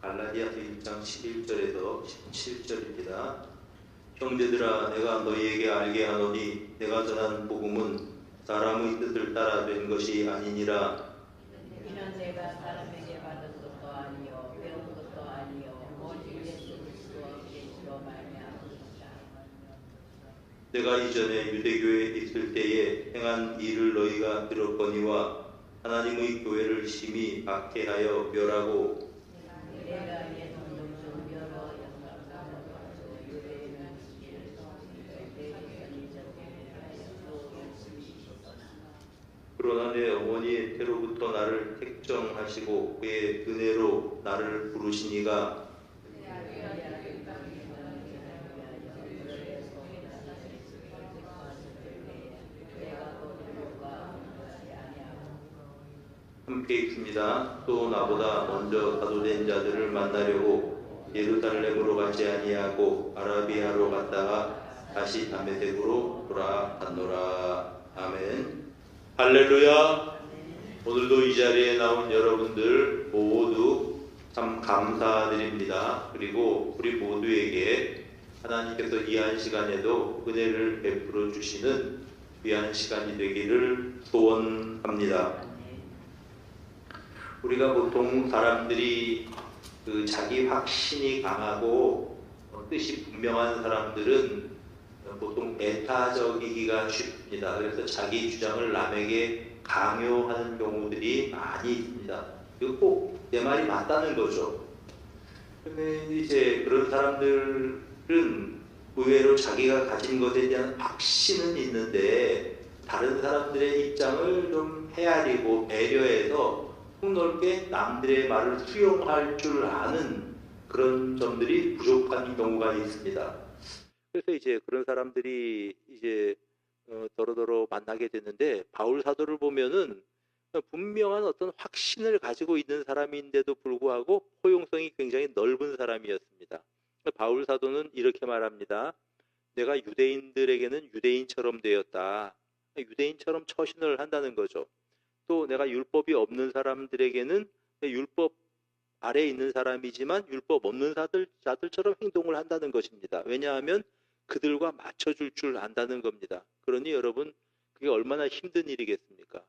갈라디아서 1장 11절에서 17절입니다. 형제들아, 내가 너희에게 알게 하노니 내가 전한 복음은 사람의 뜻을 따라 된 것이 아니니라. 이는 내가 사람에게 받은 것도 아니요 배운 것도 아니요 오직 예수 그리스도의 계시로 말미암은 것이라. 내가 이전에 유대교에 있을 때에 행한 일을 너희가 들었거니와 하나님의 교회를 심히 박해하여 멸하고 내가 예수를 좀 여러 영광을 유대인은 지혜를 대리선이 적게 하여 열심히 있었으나 그러나 내 어머니의 태로부터 나를 택정하시고 그의 은혜로 나를 부르시니가 함께 있습니다. 또 나보다 먼저 사도된 자들을 만나려고 예루살렘으로 가지 아니하고 아라비아로 갔다가 다시 다메섹으로 돌아갔노라. 아멘. 할렐루야. 오늘도 이 자리에 나온 여러분들 모두 참 감사드립니다. 그리고 우리 모두에게 하나님께서 이 한 시간에도 은혜를 베풀어 주시는 귀한 시간이 되기를 소원합니다. 우리가 보통 사람들이 자기 확신이 강하고 뜻이 분명한 사람들은 보통 애타적이기가 쉽습니다. 그래서 자기 주장을 남에게 강요하는 경우들이 많이 있습니다. 이거 꼭 내 말이 맞다는 거죠. 그런데 이제 그런 사람들은 의외로 자기가 가진 것에 대한 확신은 있는데 다른 사람들의 입장을 좀 헤아리고 배려해서 폭넓게 남들의 말을 수용할 줄 아는 그런 점들이 부족한 경우가 있습니다. 그래서 이제 그런 사람들이 이제 더러더러 만나게 되는데 바울 사도를 보면은 분명한 어떤 확신을 가지고 있는 사람인데도 불구하고 포용성이 굉장히 넓은 사람이었습니다. 바울 사도는 이렇게 말합니다. 내가 유대인들에게는 유대인처럼 되었다. 유대인처럼 처신을 한다는 거죠. 또 내가 율법이 없는 사람들에게는 율법 아래에 있는 사람이지만 율법 없는 자들처럼 행동을 한다는 것입니다. 왜냐하면 그들과 맞춰줄 줄 안다는 겁니다. 그러니 여러분 그게 얼마나 힘든 일이겠습니까?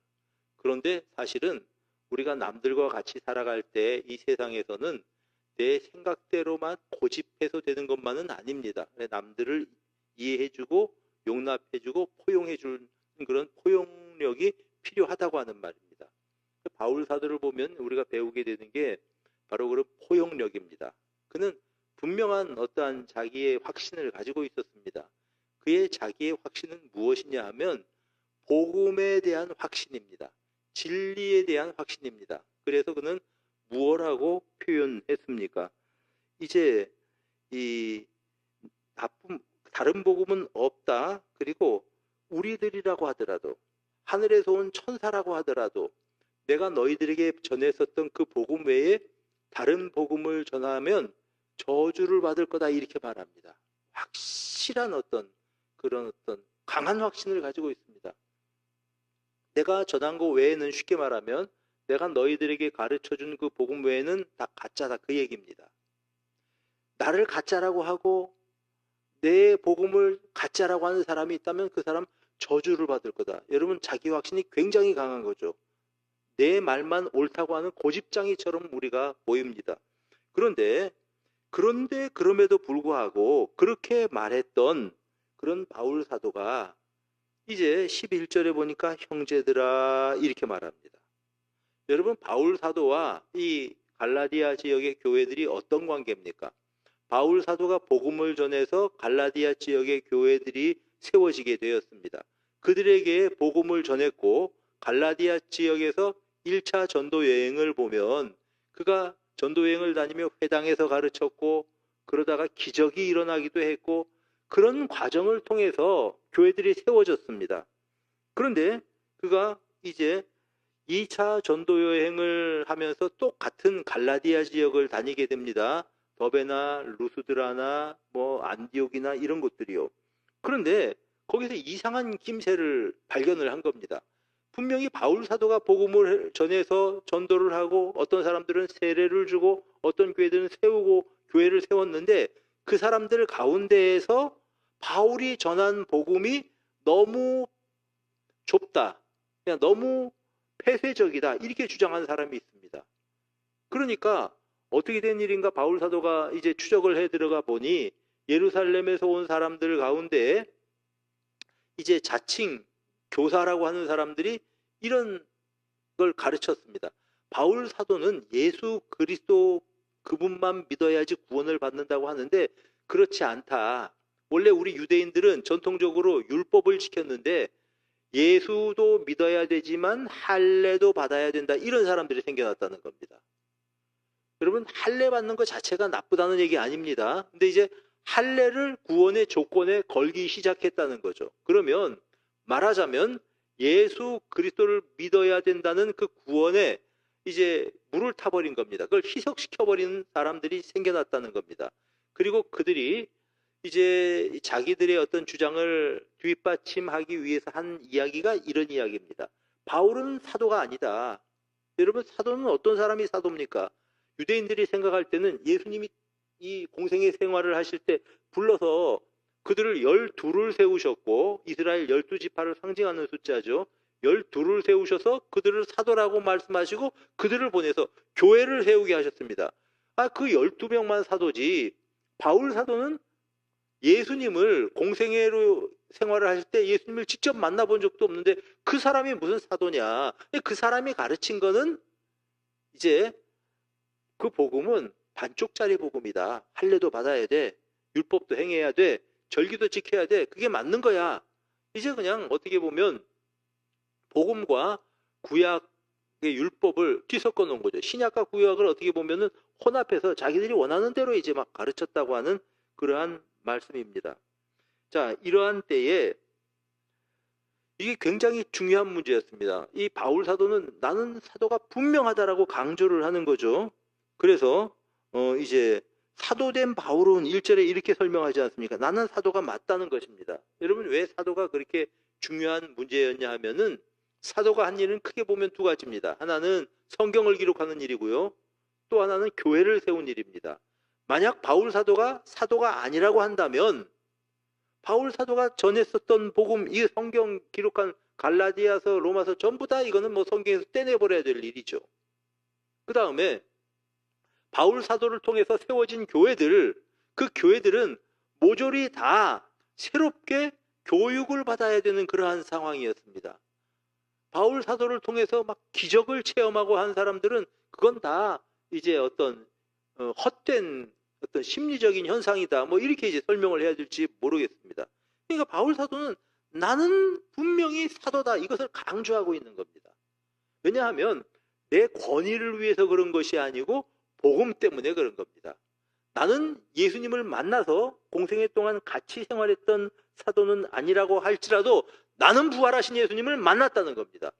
그런데 사실은 우리가 남들과 같이 살아갈 때 이 세상에서는 내 생각대로만 고집해서 되는 것만은 아닙니다. 남들을 이해해주고 용납해주고 포용해주는 그런 포용력이 필요하다고 하는 말입니다. 바울 사도를 보면 우리가 배우게 되는 게 바로 그런 포용력입니다. 그는 분명한 어떠한 자기의 확신을 가지고 있었습니다. 그의 자기의 확신은 무엇이냐 하면 복음에 대한 확신입니다. 진리에 대한 확신입니다. 그래서 그는 무엇라고 표현했습니까? 이제 이 다른 복음은 없다. 그리고 우리들이라고 하더라도 하늘에서 온 천사라고 하더라도 내가 너희들에게 전했었던 그 복음 외에 다른 복음을 전하면 저주를 받을 거다 이렇게 말합니다. 확실한 그런 강한 확신을 가지고 있습니다. 내가 전한 거 외에는 쉽게 말하면 내가 너희들에게 가르쳐준 그 복음 외에는 다 가짜다 그 얘기입니다. 나를 가짜라고 하고 내 복음을 가짜라고 하는 사람이 있다면 그 사람 저주를 받을 거다. 여러분 자기 확신이 굉장히 강한 거죠. 내 말만 옳다고 하는 고집장이처럼 우리가 보입니다. 그런데 그럼에도 불구하고 그렇게 말했던 그런 바울 사도가 이제 11절에 보니까 형제들아 이렇게 말합니다. 여러분 바울 사도와 이 갈라디아 지역의 교회들이 어떤 관계입니까? 바울 사도가 복음을 전해서 갈라디아 지역의 교회들이 세워지게 되었습니다. 그들에게 복음을 전했고 갈라디아 지역에서 1차 전도 여행을 보면 그가 전도 여행을 다니며 회당에서 가르쳤고 그러다가 기적이 일어나기도 했고 그런 과정을 통해서 교회들이 세워졌습니다. 그런데 그가 이제 2차 전도 여행을 하면서 똑같은 갈라디아 지역을 다니게 됩니다. 더베나 루스드라나 안디옥이나 이런 곳들이요. 그런데 거기서 이상한 김새를 발견을 한 겁니다. 분명히 바울 사도가 복음을 전해서 전도를 하고 어떤 사람들은 세례를 주고 어떤 교회들은 세우고 교회를 세웠는데 그 사람들 가운데에서 바울이 전한 복음이 너무 좁다, 그냥 너무 폐쇄적이다 이렇게 주장하는 사람이 있습니다. 그러니까 어떻게 된 일인가 바울 사도가 이제 추적을 해 들어가 보니 예루살렘에서 온 사람들 가운데 이제 자칭 교사라고 하는 사람들이 이런 걸 가르쳤습니다. 바울 사도는 예수 그리스도 그분만 믿어야지 구원을 받는다고 하는데 그렇지 않다. 원래 우리 유대인들은 전통적으로 율법을 지켰는데 예수도 믿어야 되지만 할례도 받아야 된다. 이런 사람들이 생겨났다는 겁니다. 여러분, 할례 받는 것 자체가 나쁘다는 얘기 아닙니다. 근데 이제 할례를 구원의 조건에 걸기 시작했다는 거죠. 그러면 말하자면 예수 그리스도를 믿어야 된다는 그 구원에 이제 물을 타버린 겁니다. 그걸 희석시켜버리는 사람들이 생겨났다는 겁니다. 그리고 그들이 이제 자기들의 어떤 주장을 뒷받침하기 위해서 한 이야기가 이런 이야기입니다. 바울은 사도가 아니다. 여러분, 사도는 어떤 사람이 사도입니까? 유대인들이 생각할 때는 예수님이 이 공생의 생활을 하실 때 불러서 그들을 12를 세우셨고, 이스라엘 12지파를 상징하는 숫자죠. 12를 세우셔서 그들을 사도라고 말씀하시고 그들을 보내서 교회를 세우게 하셨습니다. 그 12명만 사도지, 바울 사도는 예수님을 공생애로 생활을 하실 때 예수님을 직접 만나본 적도 없는데 그 사람이 무슨 사도냐. 그 사람이 가르친 거는 이제 그 복음은 반쪽짜리 복음이다. 할례도 받아야 돼. 율법도 행해야 돼. 절기도 지켜야 돼. 그게 맞는 거야. 이제 그냥 어떻게 보면 복음과 구약의 율법을 뒤섞어 놓은 거죠. 신약과 구약을 어떻게 보면은 혼합해서 자기들이 원하는 대로 이제 막 가르쳤다고 하는 그러한 말씀입니다. 자, 이러한 때에 이게 굉장히 중요한 문제였습니다. 이 바울 사도는 나는 사도가 분명하다라고 강조를 하는 거죠. 그래서 이제 사도된 바울은 1절에 이렇게 설명하지 않습니까? 나는 사도가 맞다는 것입니다. 여러분, 왜 사도가 그렇게 중요한 문제였냐 하면은 사도가 한 일은 크게 보면 두 가지입니다. 하나는 성경을 기록하는 일이고요. 또 하나는 교회를 세운 일입니다. 만약 바울 사도가 아니라고 한다면 바울 사도가 전했었던 복음, 이 성경 기록한 갈라디아서, 로마서 전부 다 이거는 뭐 성경에서 떼내버려야 될 일이죠. 그 다음에 바울 사도를 통해서 세워진 교회들, 그 교회들은 모조리 다 새롭게 교육을 받아야 되는 그러한 상황이었습니다. 바울 사도를 통해서 막 기적을 체험하고 한 사람들은 그건 다 이제 어떤 헛된 어떤 심리적인 현상이다. 뭐 이렇게 이제 설명을 해야 될지 모르겠습니다. 그러니까 바울 사도는 나는 분명히 사도다. 이것을 강조하고 있는 겁니다. 왜냐하면 내 권위를 위해서 그런 것이 아니고 복음 때문에 그런 겁니다. 나는 예수님을 만나서 공생애 동안 같이 생활했던 사도는 아니라고 할지라도 나는 부활하신 예수님을 만났다는 겁니다.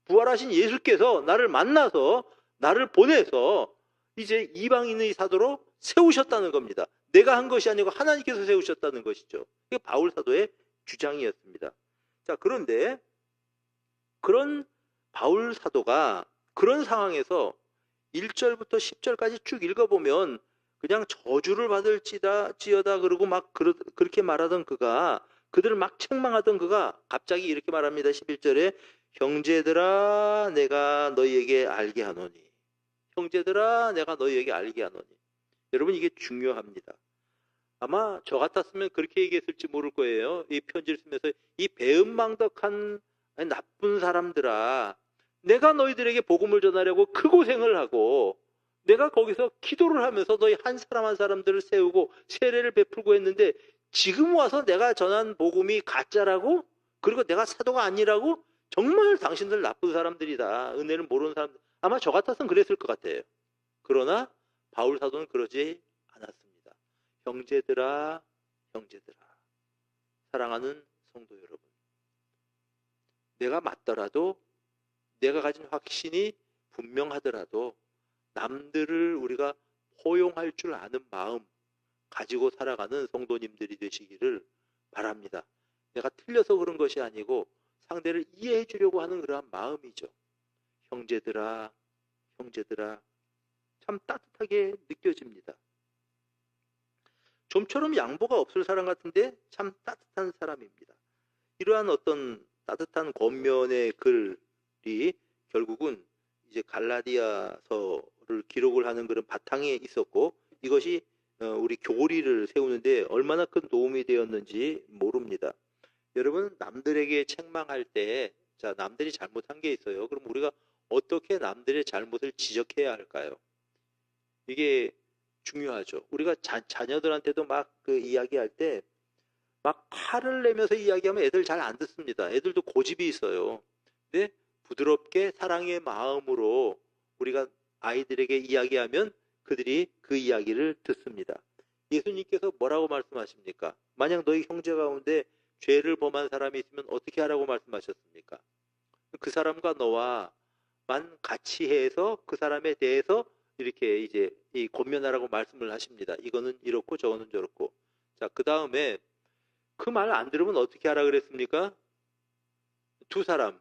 부활하신 예수께서 나를 만나서 나를 보내서 이제 이방인의 사도로 세우셨다는 겁니다. 내가 한 것이 아니고 하나님께서 세우셨다는 것이죠. 이게 바울 사도의 주장이었습니다. 자, 그런데 그런 바울 사도가 그런 상황에서 1절부터 10절까지 쭉 읽어보면 그냥 저주를 받을지어다 그러고 막 그렇게 말하던 그가, 그들을 막 책망하던 그가 갑자기 이렇게 말합니다. 11절에 형제들아 내가 너희에게 알게 하노니. 형제들아 내가 너희에게 알게 하노니. 여러분, 이게 중요합니다. 아마 저 같았으면 그렇게 얘기했을지 모를 거예요. 이 편지를 쓰면서 이 배은망덕한 나쁜 사람들아, 내가 너희들에게 복음을 전하려고 그 고생을 하고 내가 거기서 기도를 하면서 너희 한 사람 한 사람들을 세우고 세례를 베풀고 했는데 지금 와서 내가 전한 복음이 가짜라고? 그리고 내가 사도가 아니라고? 정말 당신들 나쁜 사람들이다. 은혜를 모르는 사람들. 아마 저 같았으면 그랬을 것 같아요. 그러나 바울 사도는 그러지 않았습니다. 형제들아, 형제들아, 사랑하는 성도 여러분, 내가 맞더라도, 내가 가진 확신이 분명하더라도 남들을 우리가 포용할 줄 아는 마음 가지고 살아가는 성도님들이 되시기를 바랍니다. 내가 틀려서 그런 것이 아니고 상대를 이해해 주려고 하는 그러한 마음이죠. 형제들아, 형제들아. 참 따뜻하게 느껴집니다. 좀처럼 양보가 없을 사람 같은데 참 따뜻한 사람입니다. 이러한 어떤 따뜻한 권면의 글이 결국은 이제 갈라디아서를 기록을 하는 그런 바탕에 있었고, 이것이 우리 교리를 세우는데 얼마나 큰 도움이 되었는지 모릅니다. 여러분, 남들에게 책망할 때, 자, 남들이 잘못한 게 있어요. 그럼 우리가 어떻게 남들의 잘못을 지적해야 할까요? 이게 중요하죠. 우리가 자녀들한테도 막 그 이야기할 때 막 화를 내면서 이야기하면 애들 잘 안 듣습니다. 애들도 고집이 있어요. 근데 부드럽게 사랑의 마음으로 우리가 아이들에게 이야기하면 그들이 그 이야기를 듣습니다. 예수님께서 뭐라고 말씀하십니까? 만약 너희 형제 가운데 죄를 범한 사람이 있으면 어떻게 하라고 말씀하셨습니까? 그 사람과 너와만 같이 해서 그 사람에 대해서 이렇게 이제 이 권면하라고 말씀을 하십니다. 이거는 이렇고 저거는 저렇고. 자, 그 다음에 그 말 안 들으면 어떻게 하라 그랬습니까? 두 사람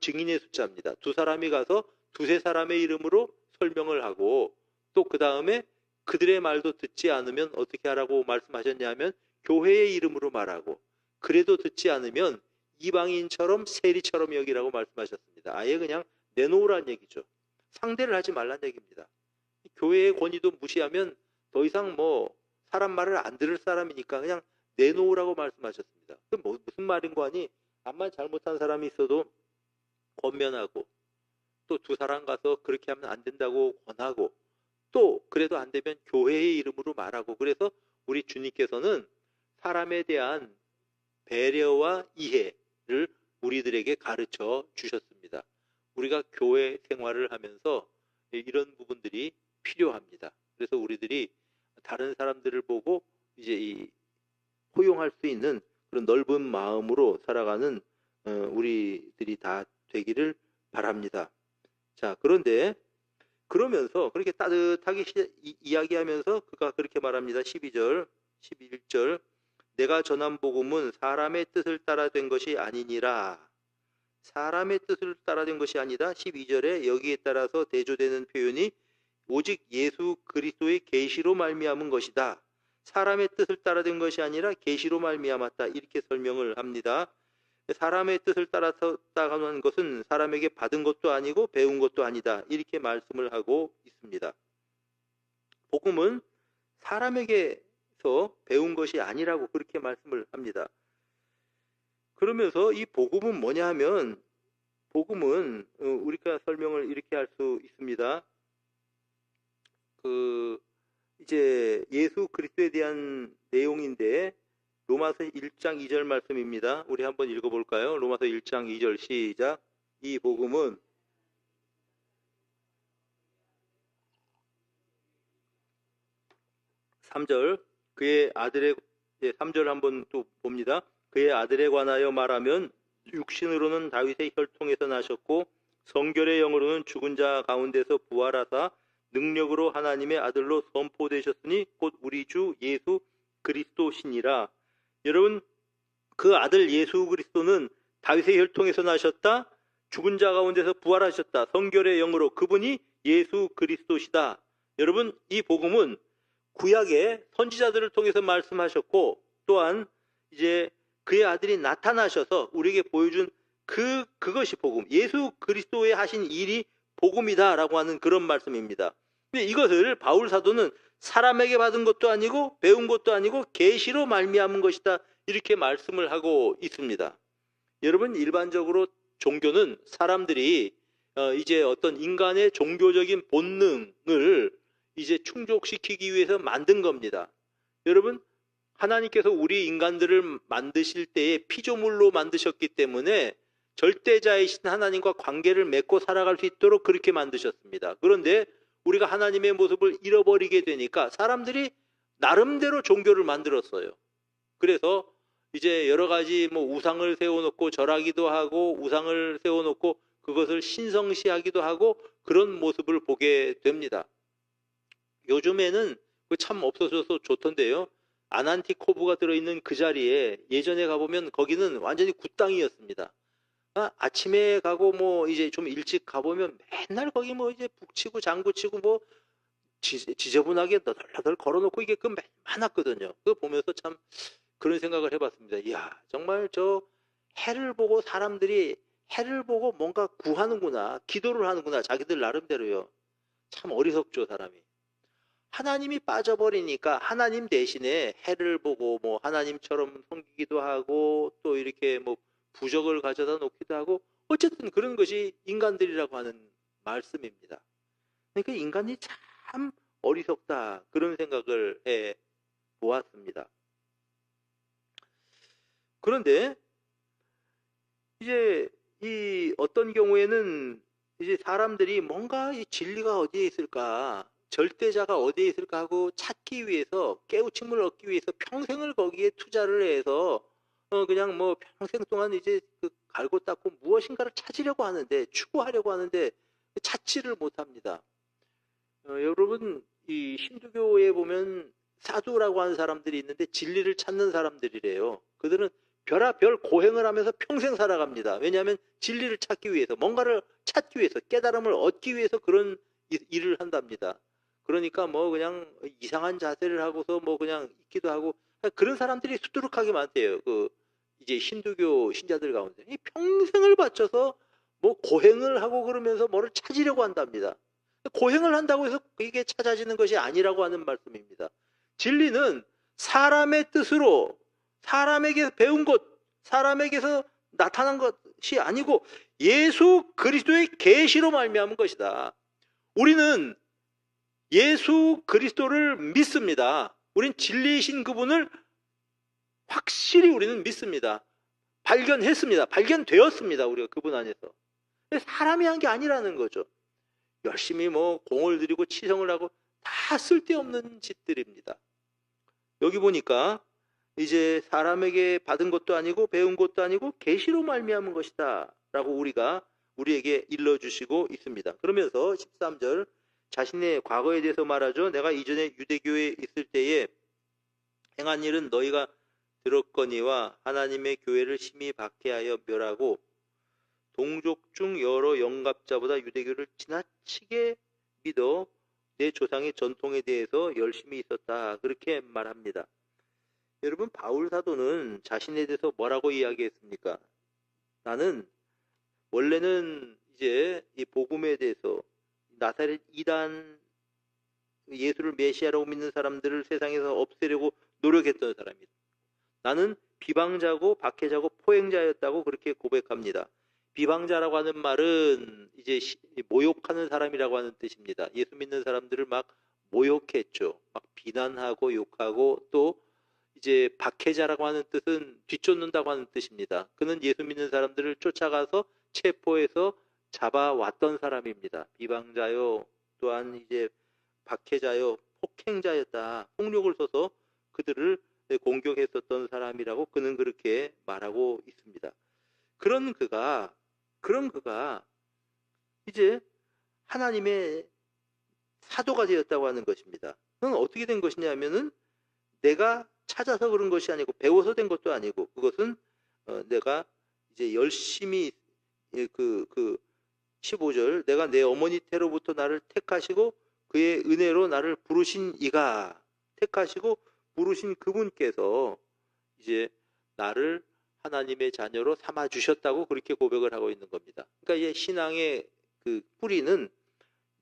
증인의 숫자입니다. 두 사람이 가서 두세 사람의 이름으로 설명을 하고, 또 그 다음에 그들의 말도 듣지 않으면 어떻게 하라고 말씀하셨냐면 교회의 이름으로 말하고, 그래도 듣지 않으면 이방인처럼 세리처럼 여기라고 말씀하셨습니다. 아예 그냥 내놓으란 얘기죠. 상대를 하지 말란 얘기입니다. 교회의 권위도 무시하면 더 이상 뭐 사람 말을 안 들을 사람이니까 그냥 내놓으라고 말씀하셨습니다. 그럼 무슨 말인 거 아니? 암만 잘못한 사람이 있어도 권면하고, 또 두 사람 가서 그렇게 하면 안 된다고 권하고, 또 그래도 안 되면 교회의 이름으로 말하고. 그래서 우리 주님께서는 사람에 대한 배려와 이해를 우리들에게 가르쳐 주셨습니다. 우리가 교회 생활을 하면서 이런 부분들이 필요합니다. 그래서 우리들이 다른 사람들을 보고 이제 포용할 수 있는 그런 넓은 마음으로 살아가는 우리들이 다 되기를 바랍니다. 자, 그런데 그러면서 그렇게 따뜻하게 이야기하면서 그가 그렇게 말합니다. 12절, 11절. 내가 전한 복음은 사람의 뜻을 따라 된 것이 아니니라. 사람의 뜻을 따라 된 것이 아니다. 12절에 여기에 따라서 대조되는 표현이 오직 예수 그리스도의 계시로 말미암은 것이다. 사람의 뜻을 따라 된 것이 아니라 계시로 말미암았다. 이렇게 설명을 합니다. 사람의 뜻을 따라서다가는 것은 사람에게 받은 것도 아니고 배운 것도 아니다. 이렇게 말씀을 하고 있습니다. 복음은 사람에게서 배운 것이 아니라고 그렇게 말씀을 합니다. 그러면서 이 복음은 뭐냐 하면, 복음은 우리가 설명을 이렇게 할 수 있습니다. 이제 예수 그리스도에 대한 내용인데 로마서 1장 2절 말씀입니다. 우리 한번 읽어볼까요? 로마서 1장 2절 시작. 이 복음은 3절 그의 아들의 3절 한번 또 봅니다. 그의 아들에 관하여 말하면 육신으로는 다윗의 혈통에서 나셨고 성결의 영으로는 죽은 자 가운데서 부활하사 능력으로 하나님의 아들로 선포되셨으니 곧 우리 주 예수 그리스도시니라. 여러분, 그 아들 예수 그리스도는 다윗의 혈통에서 나셨다. 죽은 자 가운데서 부활하셨다. 성결의 영으로 그분이 예수 그리스도시다. 여러분, 이 복음은 구약의 선지자들을 통해서 말씀하셨고, 또한 이제 그의 아들이 나타나셔서 우리에게 보여준 그것이 복음, 예수 그리스도의 하신 일이 복음이다라고 하는 그런 말씀입니다. 근데 이것을 바울 사도는 사람에게 받은 것도 아니고 배운 것도 아니고 계시로 말미암은 것이다, 이렇게 말씀을 하고 있습니다. 여러분, 일반적으로 종교는 사람들이 이제 어떤 인간의 종교적인 본능을 이제 충족시키기 위해서 만든 겁니다. 여러분, 하나님께서 우리 인간들을 만드실 때에 피조물로 만드셨기 때문에 절대자이신 하나님과 관계를 맺고 살아갈 수 있도록 그렇게 만드셨습니다. 그런데 우리가 하나님의 모습을 잃어버리게 되니까 사람들이 나름대로 종교를 만들었어요. 그래서 이제 여러 가지 우상을 세워놓고 절하기도 하고 우상을 세워놓고 그것을 신성시하기도 하고 그런 모습을 보게 됩니다. 요즘에는 참 없어져서 좋던데요. 아난티코브가 들어있는 그 자리에 예전에 가보면 거기는 완전히 굿땅이었습니다. 아침에 가고 이제 좀 일찍 가보면 맨날 거기 이제 북치고 장구치고 지저분하게 너덜너덜 걸어놓고 이게 그 많았거든요. 그거 보면서 참 그런 생각을 해봤습니다. 이야, 정말 저 해를 보고 사람들이 해를 보고 뭔가 구하는구나, 기도를 하는구나, 자기들 나름대로요. 참 어리석죠, 사람이. 하나님이 빠져버리니까 하나님 대신에 해를 보고 뭐 하나님처럼 섬기기도 하고 또 이렇게 뭐 부적을 가져다 놓기도 하고 어쨌든 그런 것이 인간들이라고 하는 말씀입니다. 그러니까 인간이 참 어리석다 그런 생각을 해 보았습니다. 그런데 이제 이 어떤 경우에는 이제 사람들이 뭔가 이 진리가 어디에 있을까, 절대자가 어디에 있을까 하고 찾기 위해서 깨우침을 얻기 위해서 평생을 거기에 투자를 해서 그냥 뭐 평생 동안 이제 그 갈고 닦고 무엇인가를 찾으려고 하는데 추구하려고 하는데 찾지를 못합니다. 여러분 이 힌두교에 보면 사두라고 하는 사람들이 있는데 진리를 찾는 사람들이래요. 그들은 별의별 고행을 하면서 평생 살아갑니다. 왜냐하면 진리를 찾기 위해서, 뭔가를 찾기 위해서, 깨달음을 얻기 위해서 그런 일을 한답니다. 그러니까 뭐 그냥 이상한 자세를 하고서 뭐 그냥 있기도 하고 그런 사람들이 수두룩하게 많대요. 그 이제 힌두교 신자들 가운데 평생을 바쳐서 뭐 고행을 하고 그러면서 뭐를 찾으려고 한답니다. 고행을 한다고 해서 이게 찾아지는 것이 아니라고 하는 말씀입니다. 진리는 사람의 뜻으로 사람에게 배운 것, 사람에게서 나타난 것이 아니고 예수 그리스도의 계시로 말미암은 것이다. 우리는 예수 그리스도를 믿습니다. 우린 진리이신 그분을 확실히 우리는 믿습니다. 발견했습니다. 발견되었습니다. 우리가 그분 안에서. 사람이 한 게 아니라는 거죠. 열심히 뭐 공을 들이고 치성을 하고 다 쓸데없는 짓들입니다. 여기 보니까 이제 사람에게 받은 것도 아니고 배운 것도 아니고 계시로 말미암은 것이다 라고 우리에게 일러주시고 있습니다. 그러면서 13절 자신의 과거에 대해서 말하죠. 내가 이전에 유대교에 있을 때에 행한 일은 너희가 들었거니와 하나님의 교회를 심히 박해하여 멸하고 동족 중 여러 영갑자보다 유대교를 지나치게 믿어 내 조상의 전통에 대해서 열심히 있었다. 그렇게 말합니다. 여러분, 바울 사도는 자신에 대해서 뭐라고 이야기했습니까? 나는 원래는 이제 이 복음에 대해서 나사렛 이단 예수를 메시아라고 믿는 사람들을 세상에서 없애려고 노력했던 사람이다. 나는 비방자고 박해자고 포행자였다고 그렇게 고백합니다. 비방자라고 하는 말은 이제 모욕하는 사람이라고 하는 뜻입니다. 예수 믿는 사람들을 막 모욕했죠. 막 비난하고 욕하고 또 이제 박해자라고 하는 뜻은 뒤쫓는다고 하는 뜻입니다. 그는 예수 믿는 사람들을 쫓아가서 체포해서 잡아왔던 사람입니다. 비방자요, 또한 이제 박해자요, 폭행자였다. 폭력을 써서 그들을 공격했었던 사람이라고 그는 그렇게 말하고 있습니다. 그런 그가 이제 하나님의 사도가 되었다고 하는 것입니다. 그건 어떻게 된 것이냐면은 내가 찾아서 그런 것이 아니고 배워서 된 것도 아니고 그것은 내가 이제 열심히 그 15절 내가 내 어머니 태로부터 나를 택하시고 그의 은혜로 나를 부르신 이가 택하시고 부르신 그분께서 이제 나를 하나님의 자녀로 삼아 주셨다고 그렇게 고백을 하고 있는 겁니다. 그러니까 이 신앙의 그 뿌리는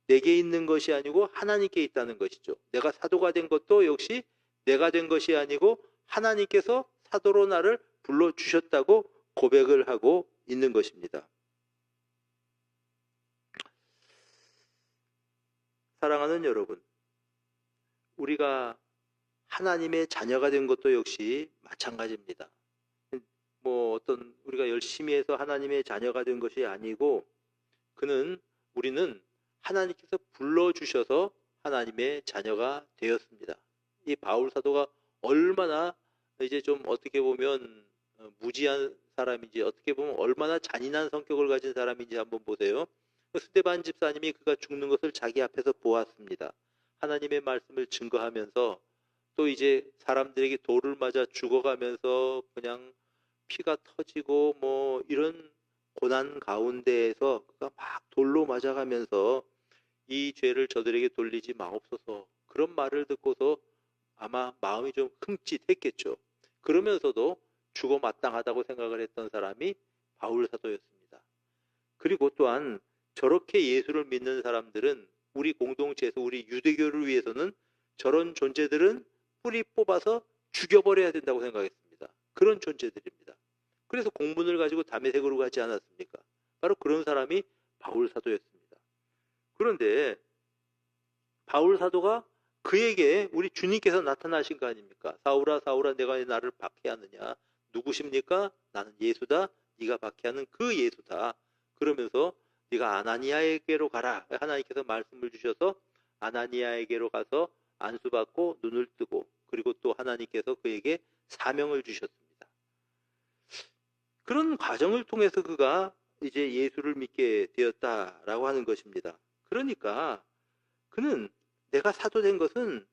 내게 있는 것이 아니고 하나님께 있다는 것이죠. 내가 사도가 된 것도 역시 내가 된 것이 아니고 하나님께서 사도로 나를 불러주셨다고 고백을 하고 있는 것입니다. 사랑하는 여러분, 우리가 하나님의 자녀가 된 것도 역시 마찬가지입니다. 뭐 어떤 우리가 열심히 해서 하나님의 자녀가 된 것이 아니고 우리는 하나님께서 불러주셔서 하나님의 자녀가 되었습니다. 이 바울 사도가 얼마나 이제 좀 어떻게 보면 무지한 사람인지 어떻게 보면 얼마나 잔인한 성격을 가진 사람인지 한번 보세요. 스데반 집사님이 그가 죽는 것을 자기 앞에서 보았습니다. 하나님의 말씀을 증거하면서 또 이제 사람들에게 돌을 맞아 죽어가면서 그냥 피가 터지고 뭐 이런 고난 가운데에서 그가 막 돌로 맞아가면서 이 죄를 저들에게 돌리지 마옵소서. 그런 말을 듣고서 아마 마음이 좀 흠칫했겠죠. 그러면서도 죽어 마땅하다고 생각을 했던 사람이 바울 사도였습니다. 그리고 또한 저렇게 예수를 믿는 사람들은 우리 공동체에서 우리 유대교를 위해서는 저런 존재들은 뿌리 뽑아서 죽여버려야 된다고 생각했습니다. 그런 존재들입니다. 그래서 공문을 가지고 다메섹으로 가지 않았습니까? 바로 그런 사람이 바울 사도였습니다. 그런데 바울 사도가 그에게 우리 주님께서 나타나신 거 아닙니까? 사울아 사울아 내가 왜 나를 박해하느냐? 누구십니까? 나는 예수다. 네가 박해하는 그 예수다. 그러면서 네가 아나니아에게로 가라. 하나님께서 말씀을 주셔서 아나니아에게로 가서 안수받고 눈을 뜨고 그리고 또 하나님께서 그에게 사명을 주셨습니다. 그런 과정을 통해서 그가 이제 예수를 믿게 되었다라고 하는 것입니다. 그러니까 그는 내가 사도 된 것은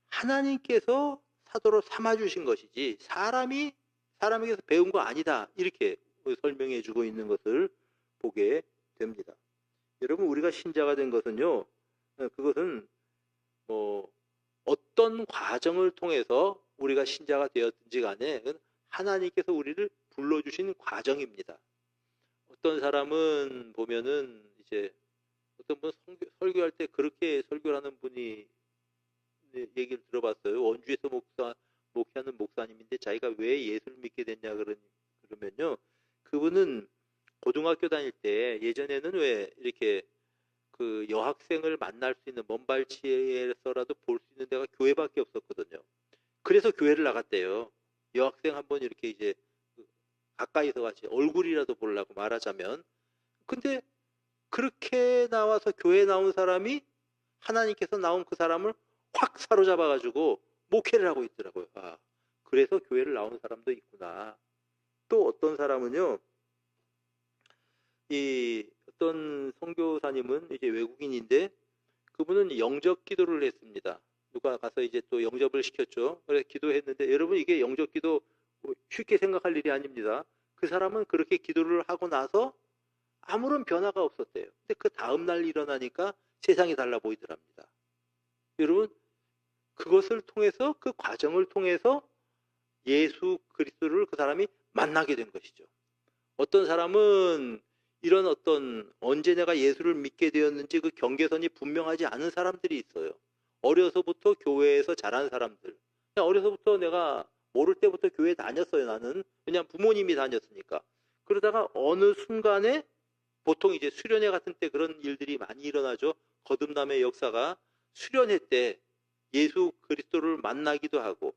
하나님께서 사도로 삼아주신 것이지 사람에게서 배운 거 아니다. 이렇게 설명해 주고 있는 것을 보게 됩니다. 여러분 우리가 신자가 된 것은요. 그것은 어떤 과정을 통해서 우리가 신자가 되었든지 간에 하나님께서 우리를 불러주신 과정입니다. 어떤 사람은 보면은 이제 어떤 분 설교할 때 그렇게 설교를 하는 분이 얘기를 들어봤어요. 원주에서 목회하는 목사님인데 자기가 왜 예수를 믿게 됐냐 그러면요. 그분은 고등학교 다닐 때 예전에는 왜 이렇게 그 여학생을 만날 수 있는 먼발치에서라도 볼 수 있는 데가 교회밖에 없었거든요. 그래서 교회를 나갔대요. 여학생 한번 이렇게 이제 가까이서 같이 얼굴이라도 보려고 말하자면. 근데 그렇게 나와서 교회에 나온 사람이 하나님께서 나온 그 사람을 확 사로잡아가지고 목회를 하고 있더라고요. 그래서 교회를 나온 사람도 있구나. 또 어떤 사람은요, 어떤 선교사님은 이제 외국인인데 그분은 영접 기도를 했습니다. 누가 가서 이제 또 영접을 시켰죠. 그래서 기도했는데 여러분 이게 영접 기도 쉽게 생각할 일이 아닙니다. 그 사람은 그렇게 기도를 하고 나서 아무런 변화가 없었대요. 근데 그 다음날 일어나니까 세상이 달라 보이더랍니다. 여러분 그것을 통해서 그 과정을 통해서 예수 그리스도를 그 사람이 만나게 된 것이죠. 어떤 사람은 이런 언제 내가 예수를 믿게 되었는지 그 경계선이 분명하지 않은 사람들이 있어요. 어려서부터 교회에서 자란 사람들. 그냥 어려서부터 내가 모를 때부터 교회 다녔어요. 나는 그냥 부모님이 다녔으니까. 그러다가 어느 순간에 보통 이제 수련회 같은 때 그런 일들이 많이 일어나죠. 거듭남의 역사가 수련회 때 예수 그리스도를 만나기도 하고,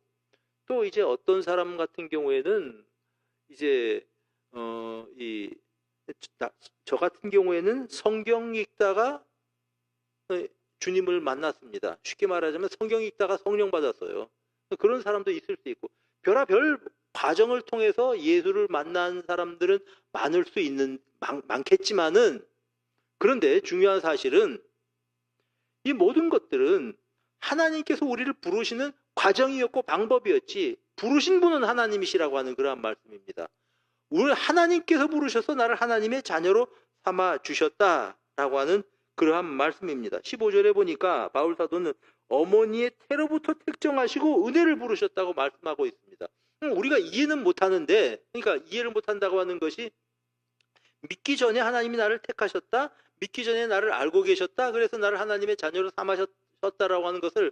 또 이제 어떤 사람 같은 경우에는 이제 저 같은 경우에는 성경 읽다가 주님을 만났습니다. 쉽게 말하자면 성경 읽다가 성령 받았어요. 그런 사람도 있을 수 있고, 별의별 과정을 통해서 예수를 만난 사람들은 많겠지만은, 그런데 중요한 사실은 이 모든 것들은 하나님께서 우리를 부르시는 과정이었고 방법이었지, 부르신 분은 하나님이시라고 하는 그러한 말씀입니다. 우리 하나님께서 부르셔서 나를 하나님의 자녀로 삼아 주셨다라고 하는 그러한 말씀입니다. 15절에 보니까 바울 사도는 어머니의 태로부터 택정하시고 은혜를 부르셨다고 말씀하고 있습니다. 우리가 이해는 못하는데, 그러니까 이해를 못한다고 하는 것이 믿기 전에 하나님이 나를 택하셨다, 믿기 전에 나를 알고 계셨다, 그래서 나를 하나님의 자녀로 삼으셨다라고 하는 것을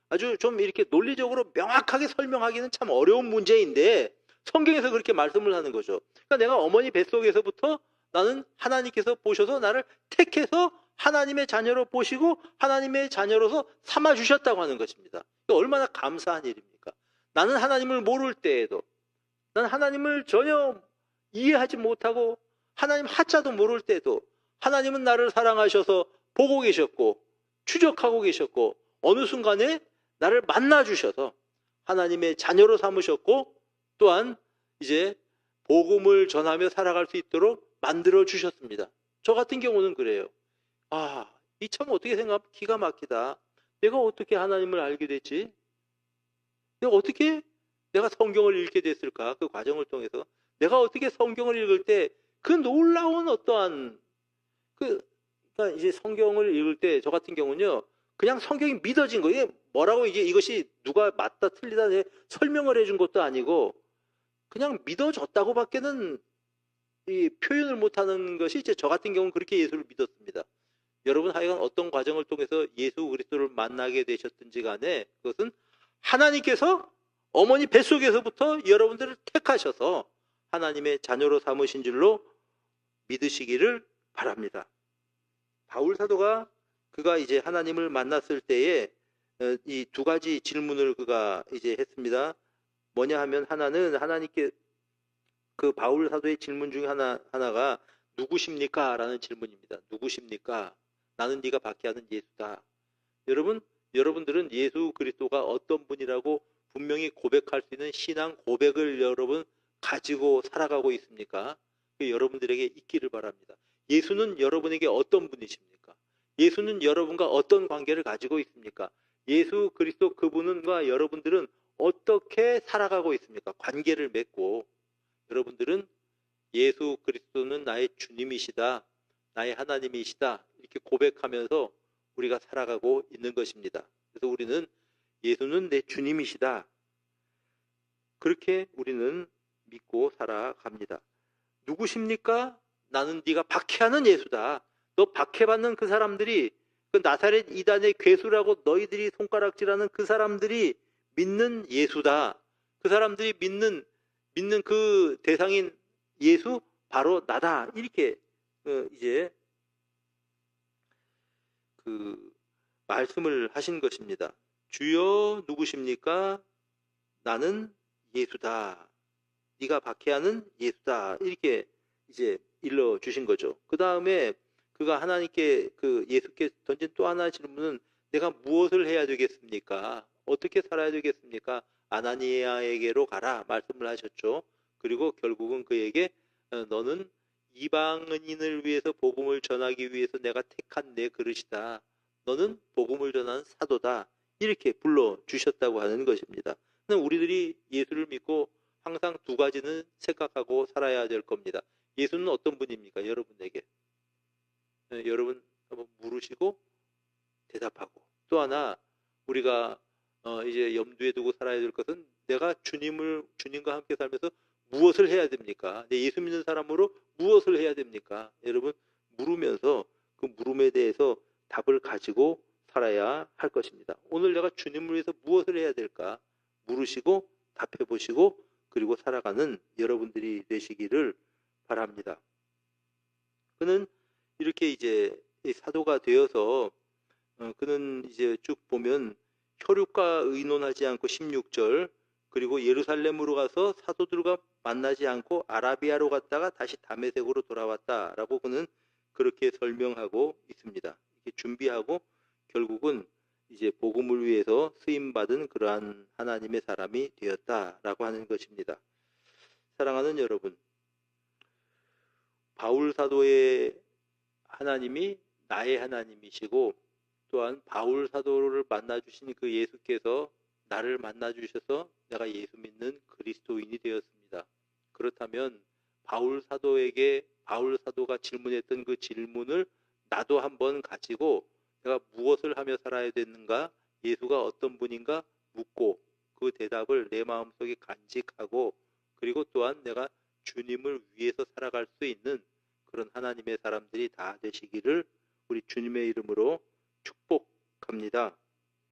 아주 좀 이렇게 논리적으로 명확하게 설명하기는 참 어려운 문제인데 성경에서 그렇게 말씀을 하는 거죠. 그러니까 내가 어머니 뱃속에서부터 나는 하나님께서 보셔서 나를 택해서 하나님의 자녀로 보시고 하나님의 자녀로서 삼아주셨다고 하는 것입니다. 얼마나 감사한 일입니까? 나는 하나님을 모를 때에도, 나는 하나님을 전혀 이해하지 못하고 하나님 하자도 모를 때도 하나님은 나를 사랑하셔서 보고 계셨고 추적하고 계셨고 어느 순간에 나를 만나주셔서 하나님의 자녀로 삼으셨고, 또한 이제 복음을 전하며 살아갈 수 있도록 만들어 주셨습니다. 저 같은 경우는 그래요. 이 참 어떻게 생각하면 기가 막히다. 내가 어떻게 하나님을 알게 됐지? 내가 성경을 읽게 됐을까? 그 과정을 통해서 내가 어떻게 성경을 읽을 때 그 놀라운 어떠한 그러니까 이제 성경을 읽을 때 저 같은 경우는요, 그냥 성경이 믿어진 거예요. 뭐라고 이제 이것이 누가 맞다 틀리다 설명을 해준 것도 아니고 그냥 믿어졌다고밖에는 이 표현을 못하는 것이 이제 저 같은 경우는 그렇게 예수를 믿었습니다. 여러분 하여간 어떤 과정을 통해서 예수 그리스도를 만나게 되셨든지 간에 그것은 하나님께서 어머니 뱃속에서부터 여러분들을 택하셔서 하나님의 자녀로 삼으신 줄로 믿으시기를 바랍니다. 바울 사도가 그가 이제 하나님을 만났을 때에 이 두 가지 질문을 그가 이제 했습니다. 뭐냐 하면 하나는 하나님께 그 바울 사도의 질문 중에 하나가 누구십니까? 라는 질문입니다. 누구십니까? 나는 네가 박해하는 예수다. 여러분들은 예수 그리스도가 어떤 분이라고 분명히 고백할 수 있는 신앙 고백을 여러분 가지고 살아가고 있습니까? 여러분들에게 있기를 바랍니다. 예수는 여러분에게 어떤 분이십니까? 예수는 여러분과 어떤 관계를 가지고 있습니까? 예수 그리스도 그분과 여러분들은 어떻게 살아가고 있습니까? 관계를 맺고 여러분들은 예수 그리스도는 나의 주님이시다, 나의 하나님이시다 이렇게 고백하면서 우리가 살아가고 있는 것입니다. 그래서 우리는 예수는 내 주님이시다 그렇게 우리는 믿고 살아갑니다. 누구십니까? 나는 네가 박해하는 예수다. 너 박해받는 그 사람들이 그 나사렛 이단의 괴수라고 너희들이 손가락질하는 그 사람들이 믿는 예수다. 그 사람들이 믿는 그 대상인 예수 바로 나다. 이렇게 이제 그 말씀을 하신 것입니다. 주여 누구십니까? 나는 예수다. 네가 박해하는 예수다. 이렇게 이제 일러 주신 거죠. 그 다음에 그가 하나님께 그 예수께 던진 또 하나의 질문은 내가 무엇을 해야 되겠습니까? 어떻게 살아야 되겠습니까? 아나니아에게로 가라 말씀을 하셨죠. 그리고 결국은 그에게 너는 이방인을 위해서 복음을 전하기 위해서 내가 택한 내 그릇이다. 너는 복음을 전하는 사도다. 이렇게 불러주셨다고 하는 것입니다. 우리들이 예수를 믿고 항상 두 가지는 생각하고 살아야 될 겁니다. 예수는 어떤 분입니까? 여러분에게. 여러분 한번 물으시고 대답하고 또 하나 우리가 이제 염두에 두고 살아야 될 것은 내가 주님과 함께 살면서 무엇을 해야 됩니까? 예수 믿는 사람으로 무엇을 해야 됩니까? 여러분 물으면서 그 물음에 대해서 답을 가지고 살아야 할 것입니다. 오늘 내가 주님을 위해서 무엇을 해야 될까? 물으시고 답해 보시고 그리고 살아가는 여러분들이 되시기를 바랍니다. 그는 이렇게 이제 사도가 되어서 그는 이제 쭉 보면 혈육과 의논하지 않고 16절 그리고 예루살렘으로 가서 사도들과 만나지 않고 아라비아로 갔다가 다시 다메섹으로 돌아왔다라고 그는 그렇게 설명하고 있습니다. 이렇게 준비하고 결국은 이제 복음을 위해서 쓰임 받은 그러한 하나님의 사람이 되었다라고 하는 것입니다. 사랑하는 여러분, 바울 사도의 하나님이 나의 하나님이시고 또한 바울 사도를 만나주신 그 예수께서 나를 만나주셔서 내가 예수 믿는 그리스도인이 되었습니다. 그렇다면 바울 사도가 질문했던 그 질문을 나도 한번 가지고 내가 무엇을 하며 살아야 되는가, 예수가 어떤 분인가 묻고 그 대답을 내 마음속에 간직하고 그리고 또한 내가 주님을 위해서 살아갈 수 있는 그런 하나님의 사람들이 다 되시기를 우리 주님의 이름으로 축복합니다.